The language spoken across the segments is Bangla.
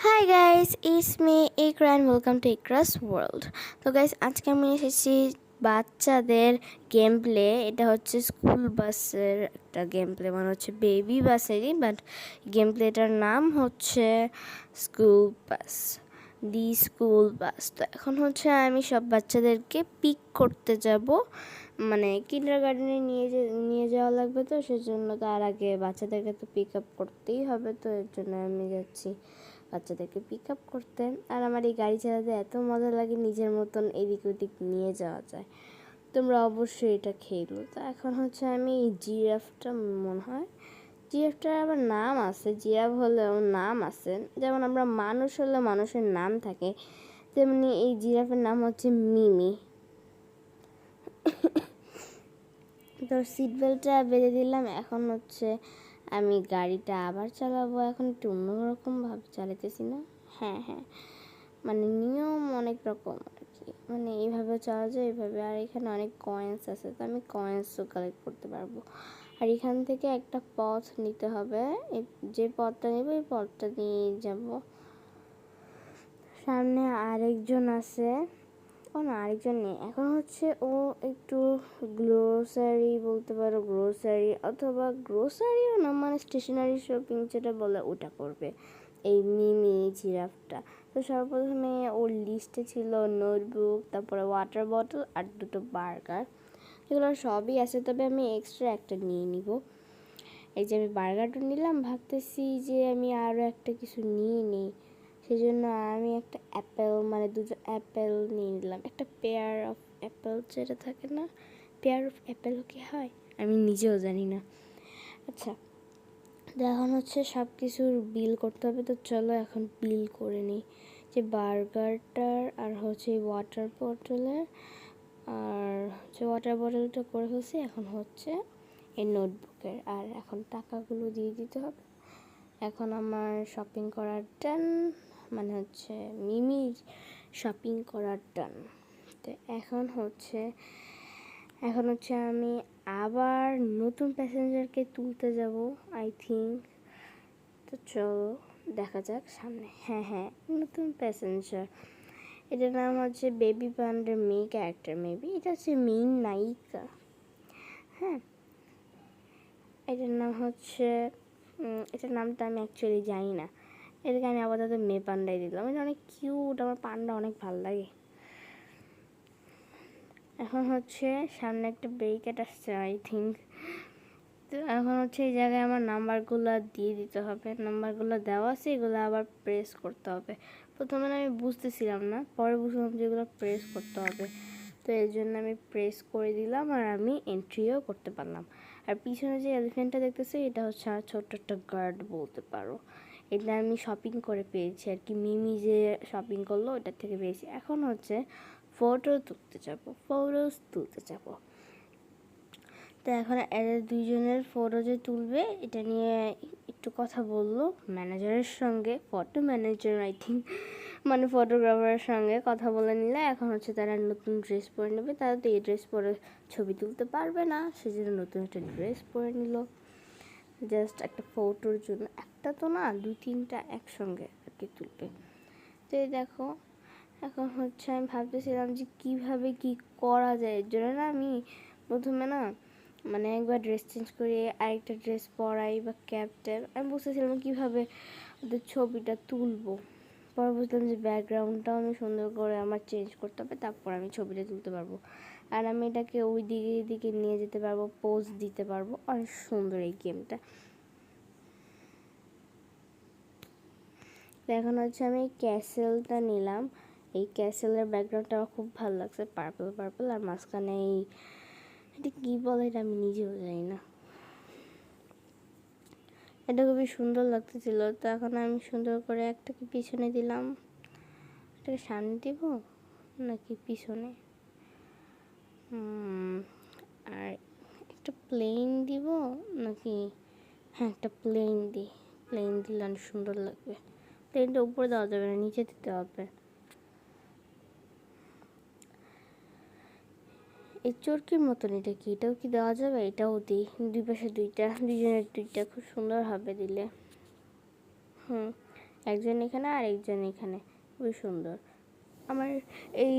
High guys, it's me Iqra and welcome to Iqra's world. তো গাইস, আজকে আমি এসেছি বাচ্চাদের গেম প্লে। এটা হচ্ছে স্কুল বাসের একটা গেম প্লে, মানে হচ্ছে বেবি বাসেরই, বাট গেম প্লেটার নাম হচ্ছে school bus, the school bus. তো এখন হচ্ছে আমি সব বাচ্চাদেরকে পিক করতে যাব, মানে কিন্ডার গার্ডেনে নিয়ে যাওয়া লাগবে। তো সেজন্য তার আগে বাচ্চাদেরকে তো পিক আপ করতেই হবে, তো এর জন্য আমি যাচ্ছি বাচ্চাদেরকে পিক আপ করতে। আর আমার এই গাড়ি চালাতে এত মজা লাগে, নিজের মতন এদিক ওদিক নিয়ে যাওয়া যায়। তোমরা অবশ্যই এটা খেলো। তো এখন হচ্ছে আমি এই জিরাফটা, মনে হয় জিরাফটার আবার নাম আছে, জিরাফ হলেও নাম আছে, যেমন আমরা মানুষ হলে মানুষের নাম থাকে, তেমনি এই জিরাফের নাম হচ্ছে মিমি। তো সিট বেল্টটা বেঁধে দিলাম। এখন হচ্ছে আমি গাড়িটা আবার চালাবো। এখন একটু অন্যরকমভাবে চালাতেছি না, হ্যাঁ, মানে নিয়ম অনেক রকম আর কি, মানে এইভাবে চালা যায় এইভাবে। আর এখানে অনেক কয়েন্স আছে, তো আমি কয়েন্সও কালেক্ট করতে পারবো। আর এখান থেকে একটা পথ নিতে হবে, যে পথটা নেব এই পথটা নিয়ে যাব। সামনে আরেকজন আছে, ও না আরেকজন নেই। এখন হচ্ছে ও একটু গ্রোসারি বলতে পারো, গ্রোসারি অথবা গ্রোসারিও না, মানে স্টেশনারি শপিং যেটা বলে ওটা করবে এই মিমি জিরাফটা। তো সর্বপ্রথমে ওর লিস্টে ছিল নোটবুক, তারপরে ওয়াটার বটল আর দুটো বার্গার। এগুলো সবই আছে, তবে আমি এক্সট্রা একটা নিয়ে নিব। এই যে আমি বার্গারটা নিলাম, ভাবতেছি যে আমি আরও একটা কিছু নিয়ে নিই। সেই জন্য আমি একটা অ্যাপেল, মানে দুটো অ্যাপেল নিয়ে নিলাম। একটা পেয়ার অফ অ্যাপেল যেটা থাকে না, পেয়ার অফ অ্যাপেল কি হয় আমি নিজেও জানি না। আচ্ছা, তো এখন হচ্ছে সব কিছুর বিল করতে হবে। তো চলো এখন বিল করে নিই। যে বার্গারটার আর হচ্ছে ওয়াটার বটলের, আর হচ্ছে ওয়াটার বটলটা করে ফেলছি। এখন হচ্ছে এই নোটবুকের, আর এখন টাকাগুলো দিয়ে দিতে হবে। এখন আমার শপিং করার টান, মানে হচ্ছে মিমির শপিং করার টান। তো এখন হচ্ছে আমি আবার নতুন প্যাসেঞ্জারকে তুলতে যাব আই থিঙ্ক। তো চলো দেখা যাক সামনে। হ্যাঁ, নতুন প্যাসেঞ্জার, এটার নাম হচ্ছে বেবি পান্ডার মেয়ে ক্যারেক্টার, মেবি এটা হচ্ছে মেইন নায়িকা। হ্যাঁ, এটার নাম হচ্ছে এটার নামটা আমি অ্যাকচুয়ালি জানি না, এটাকে আমি আপাতত মেয়ে পান্ডাই দিলাম। এটা অনেক কিউট, আমার পান্ডা অনেক ভালো লাগে। এখন হচ্ছে সামনে একটা ব্যারিকেড আসছে আই থিঙ্ক। তো এখন হচ্ছে এই জায়গায় আমার নাম্বারগুলো দিয়ে দিতে হবে। নাম্বারগুলো দেওয়া আছে, এগুলো আবার প্রেস করতে হবে। প্রথমে আমি বুঝতেছিলাম না, পরে বুঝলাম যে এগুলো প্রেস করতে হবে। তো এর জন্য আমি প্রেস করে দিলাম, আর আমি এন্ট্রিও করতে পারলাম। আর পিছনে যে এলিফ্যান্টটা দেখতেছি, এটা হচ্ছে আমার ছোট্ট একটা গার্ড বলতে পারো। এটা আমি শপিং করে পেয়েছি আর কি, মিমি যে শপিং করলো ওটার থেকে পেয়েছি। এখন হচ্ছে ফটোজ তুলতে যাবো। তো এখন এদের দুইজনের ফটো যে তুলবে এটা নিয়ে একটু কথা বললো ম্যানেজারের সঙ্গে, ফটো ম্যানেজার আই থিঙ্ক, মানে ফটোগ্রাফারের সঙ্গে কথা বলে নিলে এখন হচ্ছে তারা নতুন ড্রেস পরে নেবে। তারা তো এই ড্রেস পরে ছবি তুলতে পারবে না, সেজন্য নতুন একটা ড্রেস পরে নিল জাস্ট একটা ফটোর জন্য। একটা তো না, দুই তিনটা একসঙ্গে আর কি তুলবে। তো এই দেখো, এখন হচ্ছে আমি ভাবতেছিলাম যে কীভাবে কি করা যায়। এর জন্য না আমি প্রথমে না, মানে একবার ড্রেস চেঞ্জ করে আরেকটা ড্রেস পরাই বা ক্যাপ ট্যাপ, আমি বুঝতেছিলাম কীভাবে ওদের ছবিটা তুলবো। পরে বুঝলাম যে ব্যাকগ্রাউন্ডটাও আমি সুন্দর করে আমার চেঞ্জ করতে হবে, তারপর আমি ছবিটা তুলতে পারবো। আর আমি এটাকে ওই দিকে নিয়ে যেতে পারবো, পোজ দিতে পারবো। অনেক সুন্দর এই গেমটা। এখন হচ্ছে আমি এই ক্যাসেলটা নিলাম। এই ক্যাসেলের ব্যাকগ্রাউন্ডটা আমার খুব ভালো লাগছে, পার্পল, আর মাঝখানে এটা কী বলে এটা আমি নিজেও জানি না, এটা খুবই সুন্দর লাগতেছিল। তো এখন আমি সুন্দর করে একটাকে পিছনে দিলাম, এটাকে সামনে দিব নাকি পিছনে, আর একটা প্লেন দিব নাকি, হ্যাঁ একটা প্লেন দিলে অনেক সুন্দর লাগবে। প্লেনটা উপরে দেওয়া যাবে না, নিচে দিতে হবে। এই চরকির মতন এটা কি, এটাও কি দেওয়া যাবে? এটাও দিই, দুই পাশে দুইজনের দুইটা, খুব সুন্দর হবে দিলে। একজন এখানে আর একজন এখানে, খুবই সুন্দর। আমার এই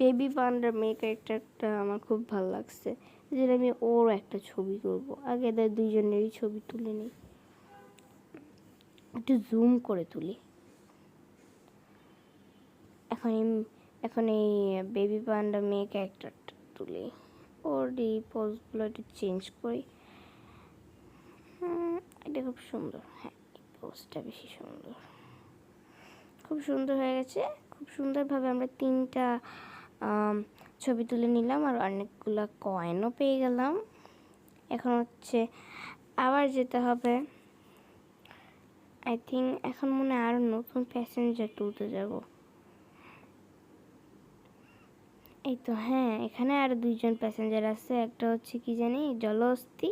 বেবি পান্ডার মেয়ে ক্যারেক্টারটা আমার খুব ভালো লাগছে, যে আমি ওর একটা ছবি করব। আগে এদের দুইজনেরই ছবি তুলে নিই, একটু জুম করে তুলি। এখন এই বেবি পান্ডা মেয়ে ক্যারেক্টারটা তুলি, ওর এই পোজগুলো একটু চেঞ্জ করি। এটা খুব সুন্দর, হ্যাঁ এই পোজটা বেশি সুন্দর, খুব সুন্দর হয়ে গেছে। খুব সুন্দরভাবে আমরা 3টা ছবি তুলে নিলাম, আর অনেকগুলো কয়েনও পেয়ে গেলাম। এখন হচ্ছে আবার যেতে হবে। আই থিঙ্ক এখন মনে হয় আরও নতুন প্যাসেঞ্জার তুলতে যাব। এই তো হ্যাঁ, এখানে আর 2জন প্যাসেঞ্জার আছে। একটা হচ্ছে কি জানি জলহস্তি,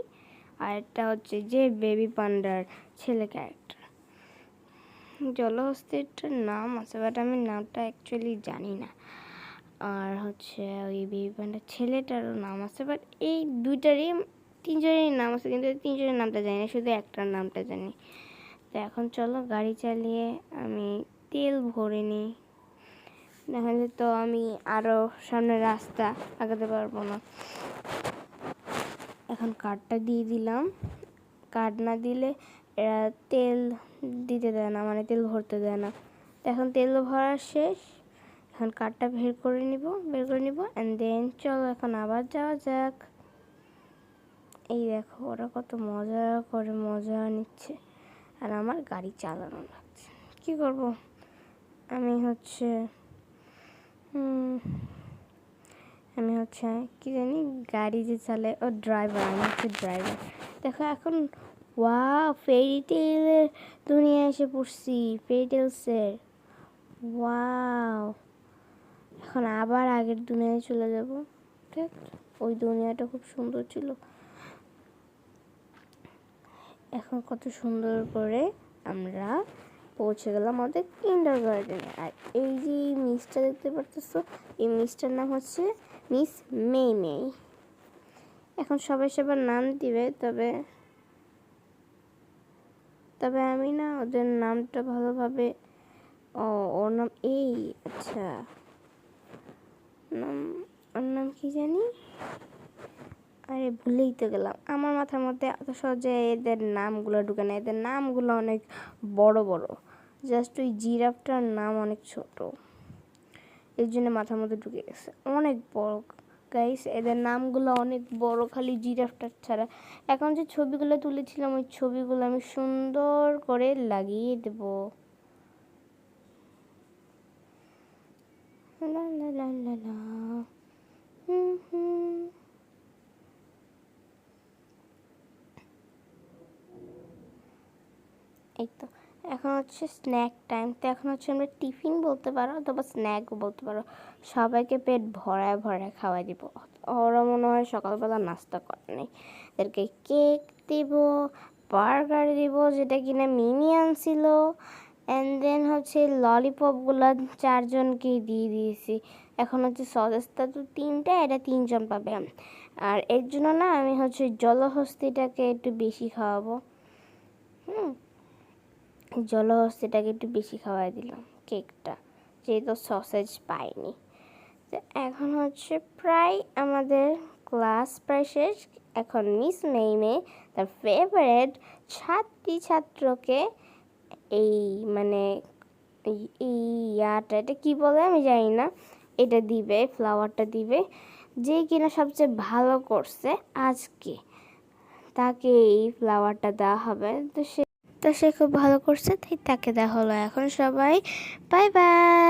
আর একটা হচ্ছে যে বেবি পান্ডার ছেলে ক্যারেক্টার। জলহস্তিটার নাম আছে, বাট আমি নামটা অ্যাকচুয়ালি জানি না। আর হচ্ছে ওই বেবি পান্ডার ছেলেটারও নাম আছে, বাট এই 3জনেরই নাম আছে, কিন্তু 3জনের নামটা জানি না, শুধু একটার নামটা জানি। তো এখন চলো গাড়ি চালিয়ে আমি তেল ভরে নিই, নাহলে তো আমি আরও সামনে রাস্তা আগাতে পারবো না। এখন কার্ডটা দিয়ে দিলাম, কার্ড না দিলে এরা তেল দিতে দেয় না, মানে তেল ভরতে দেয় না। এখন তেল ভরা শেষ, এখন কার্ডটা বের করে নিব অ্যান্ড দেন চলো এখন আবার যাওয়া যাক। এই দেখো ওরা কত মজা করে মজা নিচ্ছে, আর আমার গাড়ি চালানো লাগছে। কি করব, আমি হচ্ছে কি জানি গাড়ি যে চালায় ও ড্রাইভার, আমি হচ্ছে ড্রাইভার। দেখো এখন ওয়াও ফেরি টেইলের দুনিয়ায় এসে পড়ছি, ফেরি টেলসের। ওয়াও, এখন আবার আগের দুনিয়ায় চলে যাব। ঠিক, ওই দুনিয়াটা খুব সুন্দর ছিল। এখন কত সুন্দর করে আমরা পৌঁছে গেলাম আমাদের কিন্ডারগার্টেনে। আর এই যে মিসটা দেখতে পারতেছো, এই মিসটার নাম হচ্ছে মিস মেই মেই। এখন সবাই সবার নাম দিবে, তবে আমি না ওদের নামটা ভালোভাবে, ওর নাম এই, আচ্ছা ওর নাম কি জানি, আরে ভুলেই তো গেলাম। আমার মাথার মধ্যে এত সহজে এদের নামগুলো ঢুকে না, এদের নামগুলো অনেক বড় বড়, জাস্ট ওই জিরাফটার নাম অনেক ছোট, এর জন্য মাথার মধ্যে ঢুকে গেছে। অনেক বড় গাইস, এদের নামগুলো অনেক বড়, খালি জিরাফটার ছাড়া। এখন যে ছবিগুলো তুলেছিলাম ওই ছবিগুলো আমি সুন্দর করে লাগিয়ে দেব। লা লা লা লা লা। এই তো এখন হচ্ছে স্ন্যাক টাইম। তো এখন হচ্ছে আমরা টিফিন বলতে পারো অথবা স্ন্যাকও বলতে পারো, সবাইকে পেট ভরায় ভরায় খাওয়াই দিব। ওরা মনে হয় সকালবেলা নাস্তা করে নেই, এদেরকে কেক দিব, বার্গার দিব যেটা কিনা মিনি আনছিল, অ্যান্ড দেন হচ্ছে ললিপপগুলো 4জনকেই দিয়ে দিয়েছি। এখন হচ্ছে সসেসটা তো 3টা, এটা 3জন পাবে। আর এর জন্য না আমি হচ্ছে জলহস্তিটাকে একটু বেশি খাওয়াবো। জলহস্তিটাকে একটু বেশি খাওয়াই দিলাম কেকটা, যেহেতু সসেজ পাইনি। তো এখন হচ্ছে প্রায় আমাদের ক্লাস প্রায় শেষ। এখন মিস মেইমে তার ফেভারিট ছাত্রকে এই মানে এই এটা কি বলে আমি জানি না, এটা দিবে, ফ্লাওয়ারটা দিবে। যে কিনা সবচেয়ে ভালো করছে আজকে, তাকে এই ফ্লাওয়ারটা দেওয়া হবে। তো সে খুব ভালো করছে, তাই তাকে দেওয়া হলো। এখন সবাই বাই বাই।